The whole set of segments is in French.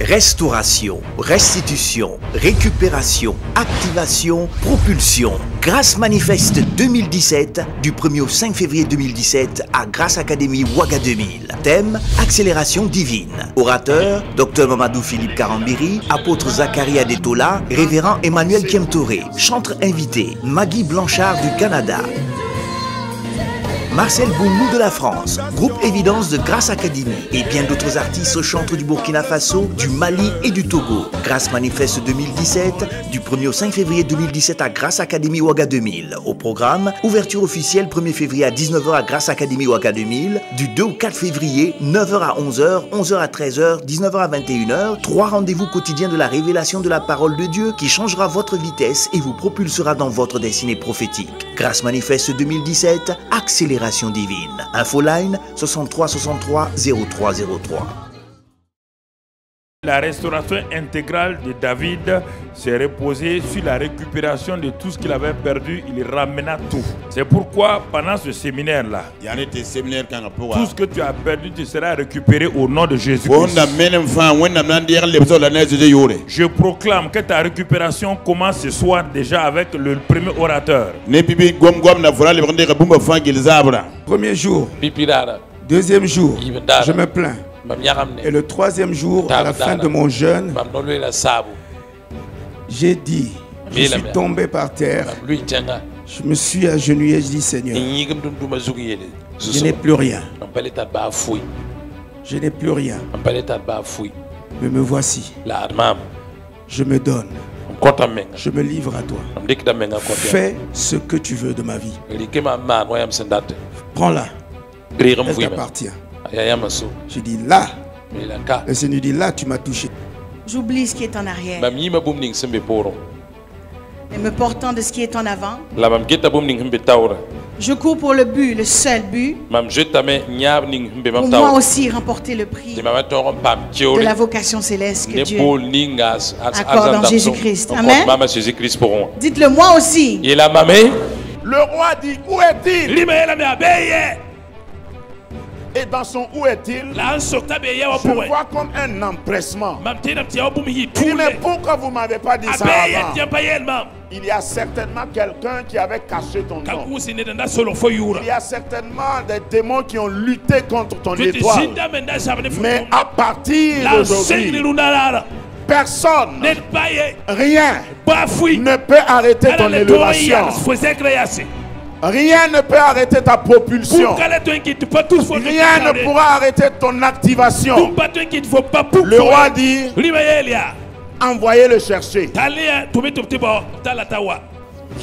Restauration, restitution, récupération, activation, propulsion. Grâce Manifeste 2017, du 1er au 5 février 2017 à Grâce Académie Ouaga 2000. Thème, accélération divine. Orateur, Dr Mamadou Philippe Karambiri, apôtre Zachary Adetola, révérend Emmanuel Kiemtoré. Chantre invité, Maggie Blanchard du Canada. Marcel Boumou de la France, groupe Évidence de Grâce Académie et bien d'autres artistes chantent du Burkina Faso, du Mali et du Togo. Grâce Manifeste 2017, du 1er au 5 février 2017 à Grâce Académie Ouaga 2000. Au programme, ouverture officielle 1er février à 19h à Grâce Académie Ouaga 2000, du 2 au 4 février, 9h à 11h, 11h à 13h, 19h à 21h. 3 rendez-vous quotidiens de la révélation de la parole de Dieu qui changera votre vitesse et vous propulsera dans votre destinée prophétique. Grâce Manifeste 2017, accélération divine. Infoline 63 63 0303. La restauration intégrale de David s'est reposée sur la récupération de tout ce qu'il avait perdu. Il ramena tout. C'est pourquoi pendant ce séminaire-là, tout ce que tu as perdu, tu seras récupéré au nom de Jésus-Christ. Je proclame que ta récupération commence ce soir déjà avec le premier orateur. Premier jour, deuxième jour, je me plains. Et le troisième jour, à la fin de mon jeûne, j'ai dit, je suis tombé par terre, je me suis agenouillé et je dis Seigneur, je n'ai plus rien. Je n'ai plus rien. Mais me voici. Je me donne. Je me livre à toi. Fais ce que tu veux de ma vie. Prends-la. Elle t'appartient. J'ai dit là. Le Seigneur dit là, tu m'as touché. J'oublie ce qui est en arrière. Et me portant de ce qui est en avant. Je cours pour le but, le seul but. Pour moi aussi remporter le prix de la vocation céleste que Dieu accorde en Jésus-Christ. Amen. Dites-le moi aussi. Le roi dit, où est-il? Et dans son où est-il, je vois comme un empressement. Il dit, mais pourquoi vous ne m'avez pas dit ça avant? Il y a certainement quelqu'un qui avait caché ton nom. Il y a certainement des démons qui ont lutté contre ton étoile. Mais à partir d'aujourd'hui, personne, rien ne peut arrêter ton élévation. Rien ne peut arrêter ta propulsion. Rien ne pourra arrêter ton activation. Le roi dit, envoyez le chercher. Vous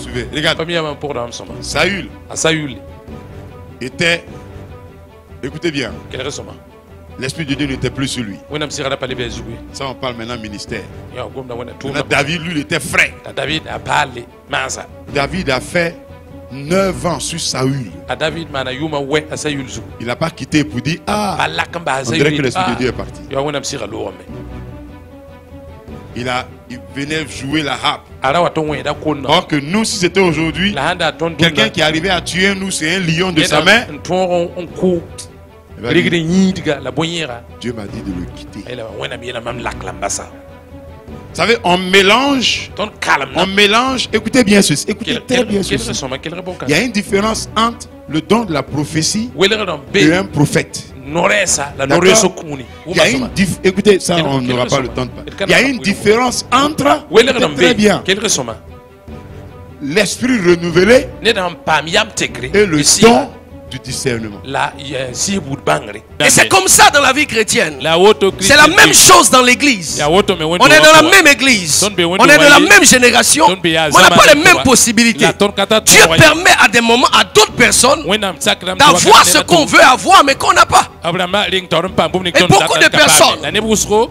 suivez, regarde. Saül était, écoutez bien, l'Esprit de Dieu n'était plus sur lui. Ça, on parle maintenant ministère. Maintenant, David, lui, il était frais. David a fait 9 ans sur Saül. Il n'a pas quitté pour dire, ah, on dirait que l'Esprit de Dieu est parti. Il venait jouer la harpe. Or que nous, si c'était aujourd'hui, quelqu'un qui arrivait à tuer nous, c'est un lion de sa main. Dieu m'a dit de le quitter. Vous savez, on mélange, écoutez bien ceci, écoutez très bien ceci. Il y a une différence entre le don de la prophétie et un prophète. Écoutez, ça on n'aura pas le temps de parler. Il y a une différence entre, très bien, l'esprit renouvelé et le don du discernement. Et c'est comme ça dans la vie chrétienne. C'est la même chose dans l'église. On est dans la même église. On est de la même génération. On n'a pas les mêmes possibilités. Dieu permet à des moments à d'autres personnes d'avoir ce qu'on veut avoir mais qu'on n'a pas. Et beaucoup de personnes,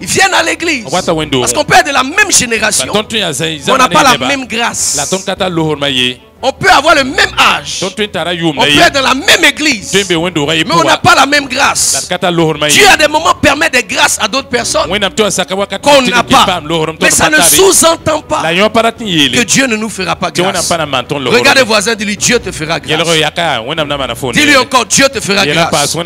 ils viennent à l'église parce qu'on peut être de la même génération, mais on n'a pas la même grâce. On peut avoir le même âge, on peut être dans la même église, mais on n'a pas la même grâce. Dieu à des moments permet des grâces à d'autres personnes qu'on n'a pas. Mais ça ne sous-entend pas que Dieu ne nous fera pas grâce. Regardez voisin, dis-lui Dieu te fera grâce. Dis-lui encore Dieu te fera grâce. Mais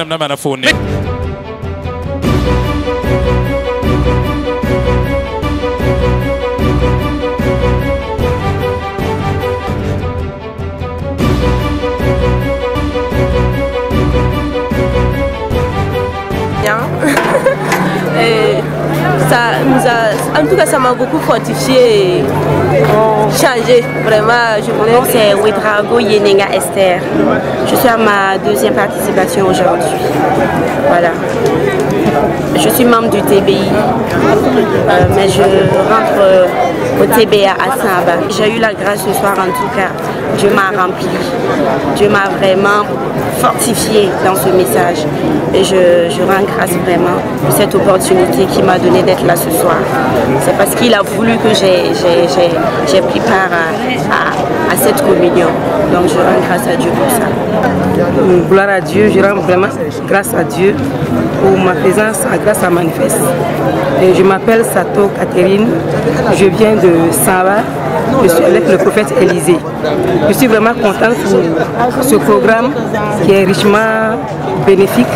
en tout cas, ça m'a beaucoup fortifié et changé. Vraiment, je voulais. C'est Ouedraogo Yenenga Esther. Je suis à ma deuxième participation aujourd'hui. Voilà. Je suis membre du TBI, mais je rentre au TBA à Samba. J'ai eu la grâce ce soir, en tout cas. Dieu m'a rempli. Dieu m'a vraiment fortifié dans ce message. Et je rends grâce vraiment pour cette opportunité qu'il m'a donné d'être là ce soir. C'est parce qu'il a voulu que j'ai pris part à cette communion. Donc je rends grâce à Dieu pour ça. Gloire à Dieu, je rends vraiment grâce à Dieu pour ma présence à Grâce à Manifeste. Et je m'appelle Sato Catherine, je viens de Samba, je suis avec le prophète Élisée. Je suis vraiment contente pour ce programme qui est richement bénéfique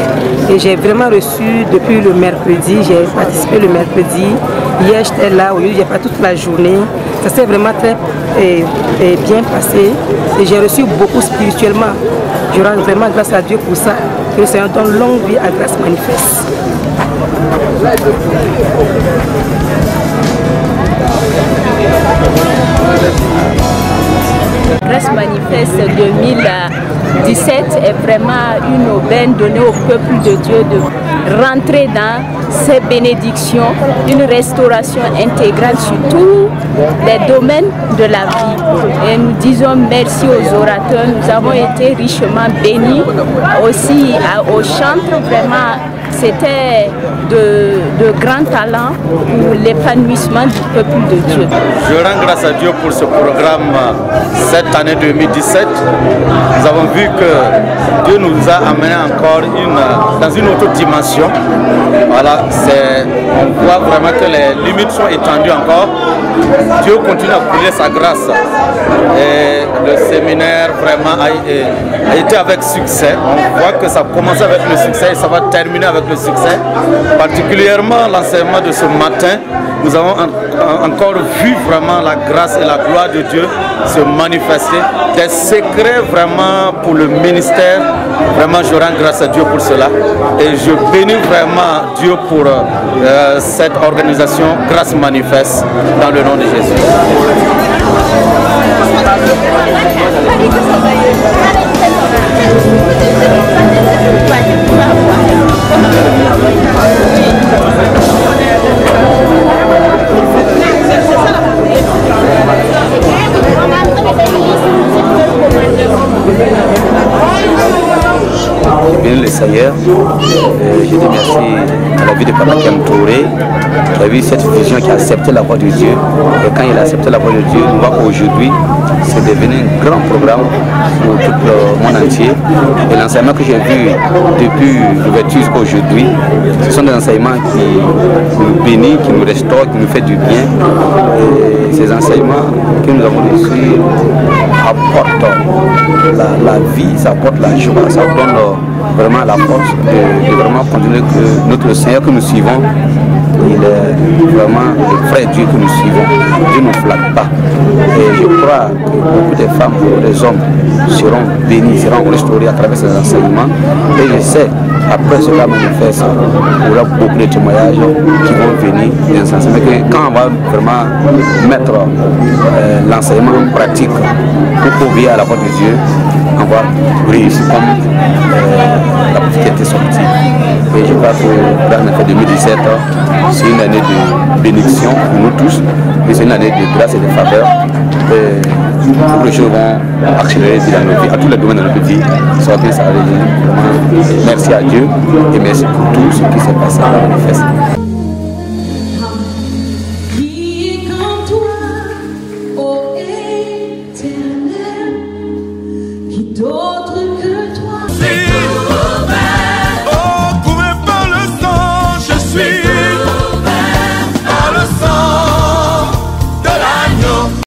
et j'ai vraiment reçu depuis le mercredi, j'ai participé le mercredi, hier j'étais là, aujourd'hui j'ai pas toute la journée, ça s'est vraiment très bien passé et j'ai reçu beaucoup spirituellement. Je rends vraiment grâce à Dieu pour ça, que le Seigneur donne longue vie à Grâce Manifeste. Grâce Manifeste 2017 est vraiment une aubaine donnée au peuple de Dieu de rentrer dans ces bénédictions, une restauration intégrale sur tous les domaines de la vie. Et nous disons merci aux orateurs, nous avons été richement bénis, aussi au chantre, vraiment. C'était de grands talents pour l'épanouissement du peuple de Dieu. Je rends grâce à Dieu pour ce programme cette année 2017. Nous avons vu que Dieu nous a amené encore dans une autre dimension. Voilà, on voit vraiment que les limites sont étendues encore. Dieu continue à brûler sa grâce. Et le séminaire vraiment a été avec succès. On voit que ça a commencé avec le succès et ça va terminer avec le succès. Particulièrement l'enseignement de ce matin, nous avons encore vu vraiment la grâce et la gloire de Dieu se manifester. Des secrets vraiment pour le ministère. Vraiment, je rends grâce à Dieu pour cela. Et je bénis vraiment Dieu pour cette organisation Grâce Manifeste dans le nom de Jésus. Je bénis le Seigneur. Je dis merci à la vie de Papa Kem Touré, qui a vu cette vision, qui a accepté la voix de Dieu. Et quand il a accepté la voix de Dieu, nous voyons aujourd'hui, c'est devenu un grand programme pour tout le monde entier. Et l'enseignement que j'ai vu depuis l'ouverture aujourd'hui, ce sont des enseignements qui nous bénissent, qui nous restaurent, qui nous font du bien. Et ces enseignements que nous avons reçus apportent la vie, ça apporte la joie, ça donne vraiment la force de vraiment continuer que notre Seigneur que nous suivons, il est vraiment le vrai Dieu que nous suivons. Dieu ne nous flatte pas. Et je crois que beaucoup de femmes, beaucoup des hommes seront bénis, seront restaurés à travers ces enseignements. Et je sais, après cela manifeste, il y aura beaucoup de témoignages qui vont venir des enseignements. Mais quand on va vraiment mettre l'enseignement en pratique pour obéir à la voix de Dieu, on va réussir comme la prophétie était sortie. Et je crois que l'année 2017, c'est une année de bénédiction pour nous tous, mais c'est une année de grâce et de faveur. Toutes les choses vont accélérer dans nos vies, à tous les domaines de notre vie. Merci à Dieu et merci pour tout ce qui s'est passé dans la manifeste. Qui est comme toi, ô Éternel, qui d'autre